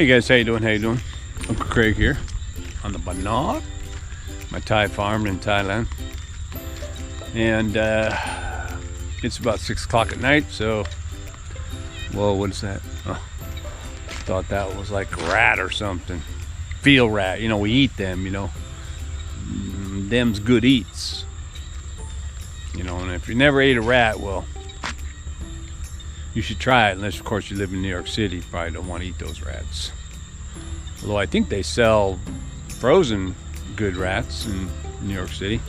Hey guys, how you doing? How you doing? Uncle Craig here on the Banat, my Thai farm in Thailand, and it's about 6 o'clock at night. So, whoa, what is that? Oh, thought that was like a rat or something. Field rat, you know, we eat them, you know. Them's good eats, you know. And if you never ate a rat, well, you should try it. Unless, of course, you live in New York City, you probably don't want to eat those rats. Although I think they sell frozen good rats in New York City,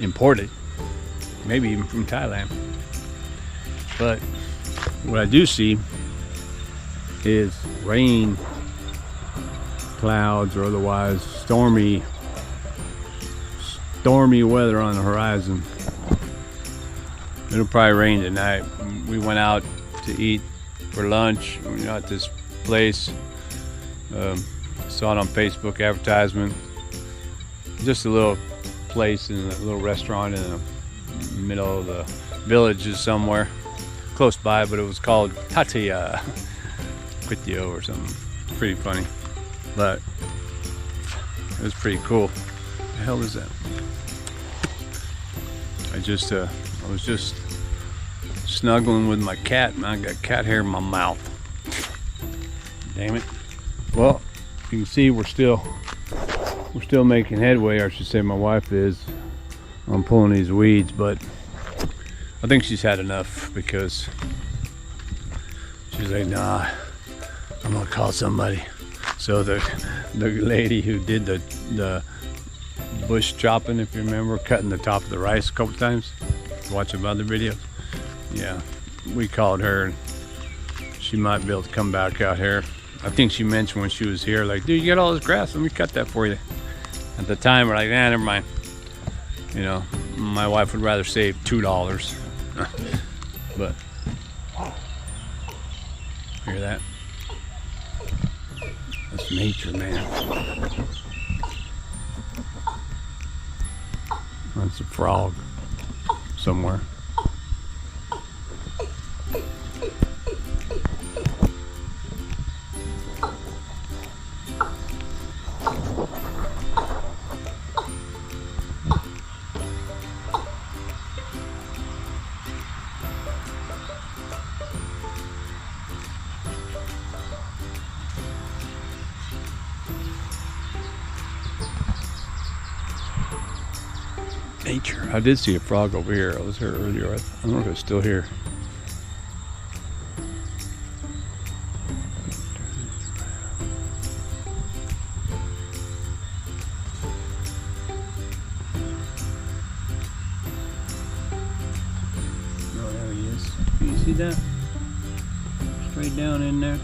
imported, maybe even from Thailand. But what I do see is rain clouds or otherwise stormy weather on the horizon. It'll probably rain tonight. We went out to eat for lunch. We were at this place. Saw it on Facebook advertisement. Just a little place in a little restaurant in the middle of the villages somewhere close by, but it was called Tatya Quitio or something. Pretty funny, but it was pretty cool. What the hell is that? I was just snuggling with my cat, and I got cat hair in my mouth. Damn it. Well, you can see we're still making headway, or I should say my wife is, on pulling these weeds, but I think she's had enough because she's like, nah, I'm gonna call somebody. So the lady who did the bush chopping, if you remember, cutting the top of the rice a couple times, watching other videos, yeah, we called her, and she might be able to come back out here. I think she mentioned when she was here, like, dude, you got all this grass, let me cut that for you. At the time, we're like, nah, never mind. You know, my wife would rather save $2. But, hear that? That's nature, man. That's a frog somewhere. Nature. I did see a frog over here. I was here earlier. I don't know if it's still here. Oh, there he is. Can you see that? Straight down in there.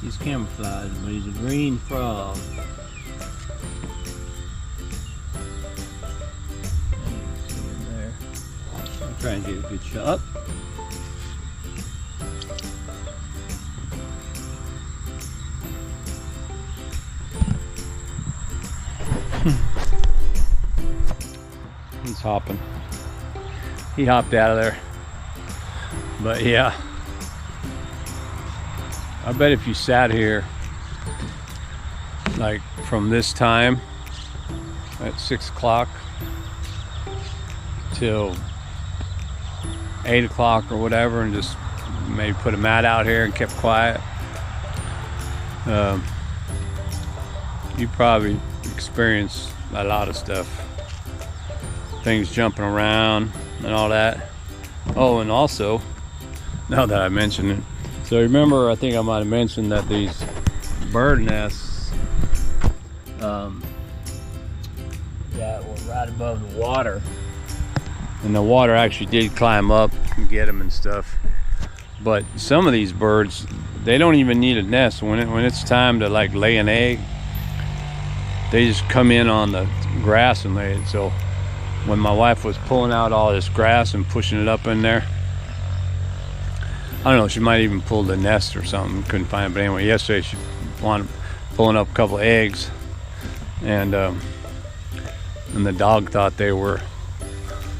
He's camouflaged, but he's a green frog. There. I'm trying to get a good shot. He's hopping. He hopped out of there. But yeah. I bet if you sat here, like from this time at 6 o'clock till 8 o'clock or whatever, and just maybe put a mat out here and kept quiet, you probably experience a lot of stuff. Things jumping around and all that. Oh, and also, now that I mentioned it, so remember, I think I might have mentioned that these bird nests that were right above the water, and the water actually did climb up and get them and stuff. But some of these birds, they don't even need a nest. When it's time to like lay an egg, they just come in on the grass and lay it. So when my wife was pulling out all this grass and pushing it up in there, I don't know, she might even pull the nest or something, couldn't find it. But anyway, yesterday she wanted pulling up a couple of eggs, and the dog thought they were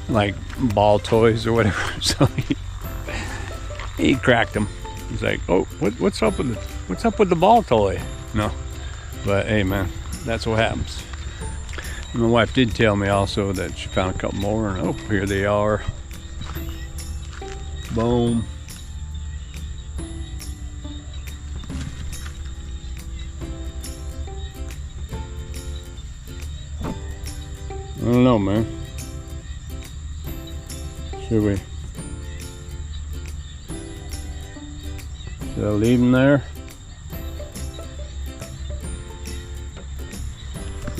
like ball toys or whatever. So he cracked them. He's like, "Oh, what's up with the ball toy?" No, but hey, man, that's what happens. My wife did tell me also that she found a couple more, and oh, here they are. Boom. I don't know, man. Should I leave them there?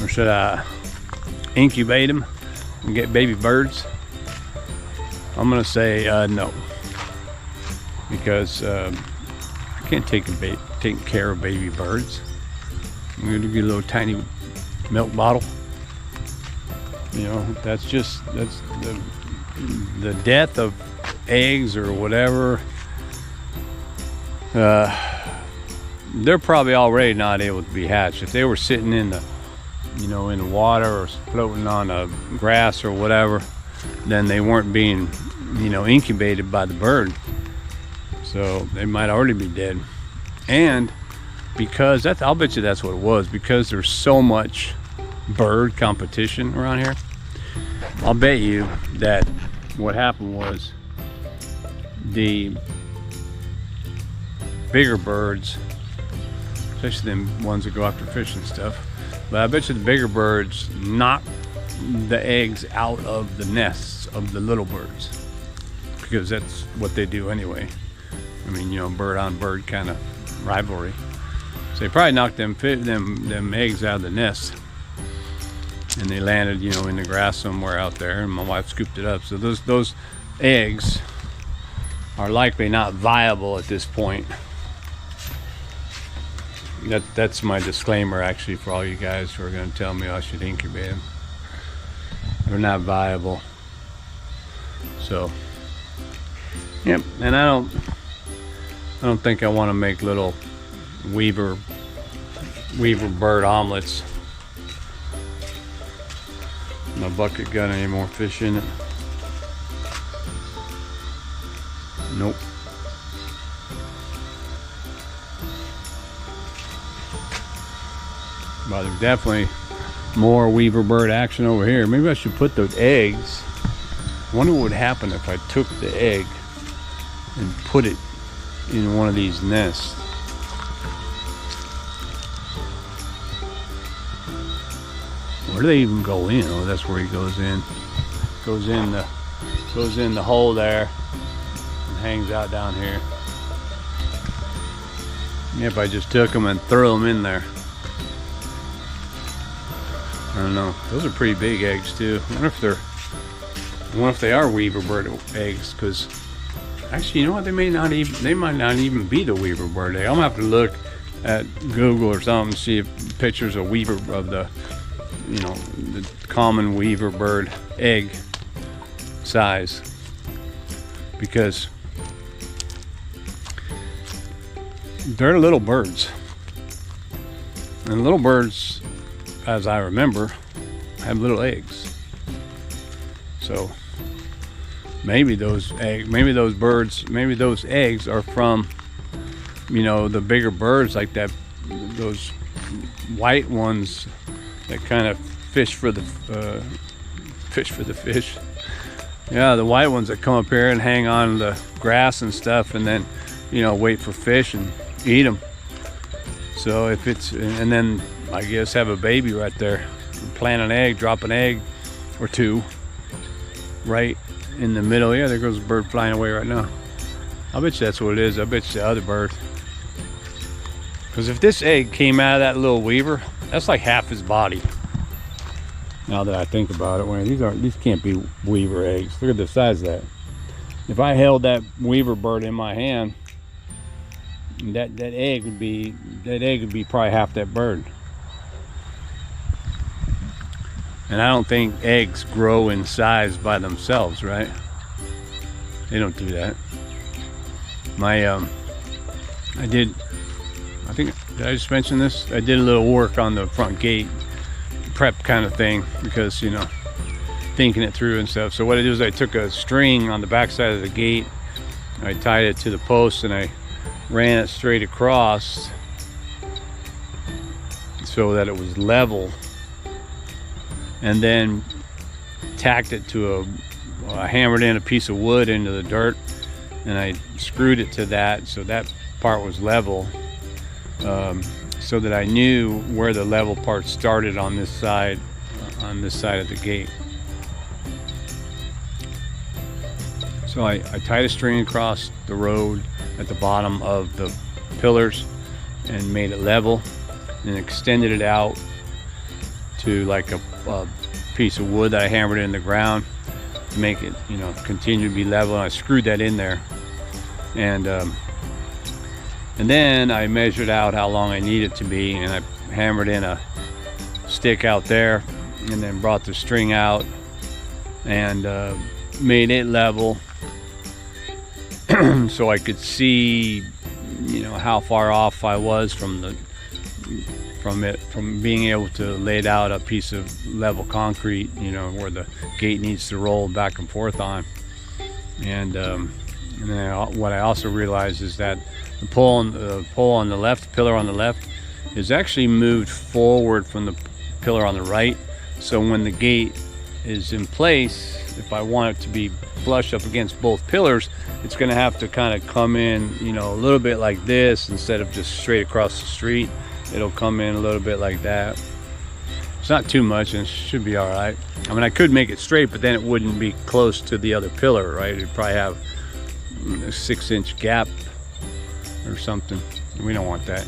Or should I incubate them and get baby birds? I'm gonna say no, because I can't take care of baby birds. I'm gonna get a little tiny milk bottle. You know, that's the death of eggs or whatever. They're probably already not able to be hatched. If they were sitting in the, you know, in the water or floating on the grass or whatever, then they weren't being, you know, incubated by the bird. So they might already be dead. And because I'll bet you that's what it was, because there's so much bird competition around here. I'll bet you that what happened was the bigger birds, especially them ones that go after fish and stuff, but I bet you the bigger birds knocked the eggs out of the nests of the little birds, because that's what they do anyway. I mean, you know, bird on bird kind of rivalry. So they probably knocked them eggs out of the nest, and they landed, you know, in the grass somewhere out there, and my wife scooped it up. So those eggs are likely not viable at this point. That's my disclaimer, actually, for all you guys who are going to tell me I should incubate them. They're not viable. So, yep. And I don't think I want to make little weaver bird omelets. My bucket got any more fish in it? Nope. But there's definitely more weaver bird action over here. Maybe I should put those eggs. I wonder what would happen if I took the egg and put it in one of these nests. Where do they even go in? Oh, that's where he goes in. Goes in the hole there and hangs out down here. If I just took them and threw them in there. I don't know. Those are pretty big eggs too. I wonder if they are weaver bird eggs, because actually, you know what? They might not even be the weaver bird egg. I'm gonna have to look at Google or something, see if pictures of the, you know, the common weaver bird egg size, because they're little birds, and little birds, as I remember, have little eggs. So maybe those eggs are from, you know, the bigger birds like that, those white ones that kind of fish for the fish. Yeah, the white ones that come up here and hang on the grass and stuff, and then, you know, wait for fish and eat them. So if it's, and then I guess have a baby right there, plant an egg, drop an egg or two right in the middle. Yeah, there goes a bird flying away right now. I bet you that's what it is. I bet you the other bird. Because if this egg came out of that little weaver, that's like half his body. Now that I think about it, well, these can't be weaver eggs. Look at the size of that. If I held that weaver bird in my hand, that egg would be probably half that bird. And I don't think eggs grow in size by themselves, right? They don't do that. Did I just mention this? I did a little work on the front gate prep kind of thing, because, you know, thinking it through and stuff. So what I did is I took a string on the back side of the gate, I tied it to the post, and I ran it straight across so that it was level, and then tacked it to I hammered in a piece of wood into the dirt, and I screwed it to that so that part was level, so that I knew where the level part started on this side of the gate. So I tied a string across the road at the bottom of the pillars and made it level, and extended it out to like a piece of wood that I hammered in the ground to make it, you know, continue to be level. And I screwed that in there, and then I measured out how long I needed it to be, and I hammered in a stick out there, and then brought the string out and made it level so I could see, you know, how far off I was from being able to lay out a piece of level concrete, you know, where the gate needs to roll back and forth on. And then what I also realized is that the pole on the left, pillar on the left, is actually moved forward from the pillar on the right. So when the gate is in place, if I want it to be flush up against both pillars, it's going to have to kind of come in, you know, a little bit like this instead of just straight across the street. It'll come in a little bit like that. It's not too much, and it should be all right. I mean, I could make it straight, but then it wouldn't be close to the other pillar, right? It'd probably have a 6-inch gap or something. We don't want that.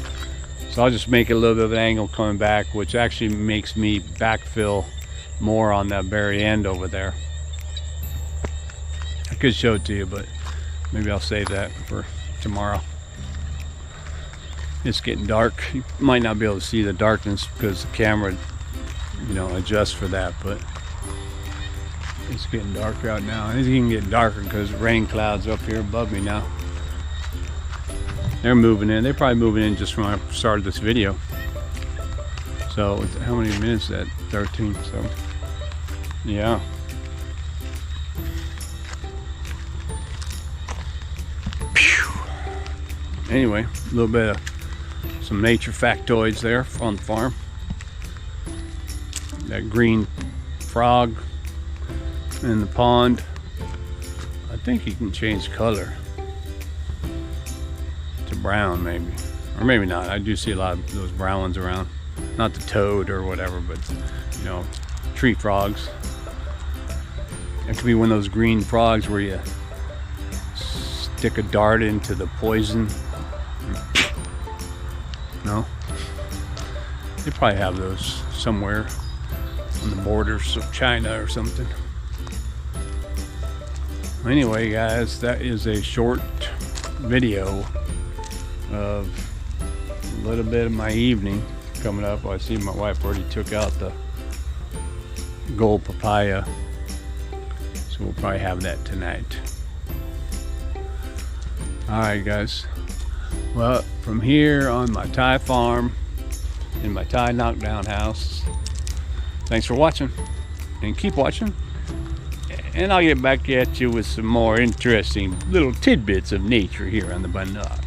So I'll just make it a little bit of an angle coming back, which actually makes me backfill more on that very end over there. I could show it to you, but maybe I'll save that for tomorrow. It's getting dark. You might not be able to see the darkness because the camera, you know, adjusts for that, but it's getting dark out now. It's even getting darker because rain clouds up here above me now. They're moving in. They're probably moving in just when I started this video. So how many minutes is that? 13. So yeah. Anyway, a little bit of some nature factoids there on the farm. That green frog in the pond, I think he can change color to brown, maybe, or maybe not. I do see a lot of those brown ones around. Not the toad or whatever, but, you know, tree frogs. It could be one of those green frogs where you stick a dart into the poison. No? They probably have those somewhere on the borders of China or something. Anyway, guys, that is a short video of a little bit of my evening coming up. Well, I see my wife already took out the gold papaya, so we'll probably have that tonight. Alright, guys. Well, from here on my Thai farm, in my Thai knockdown house, thanks for watching, and keep watching, and I'll get back at you with some more interesting little tidbits of nature here on the Bannock.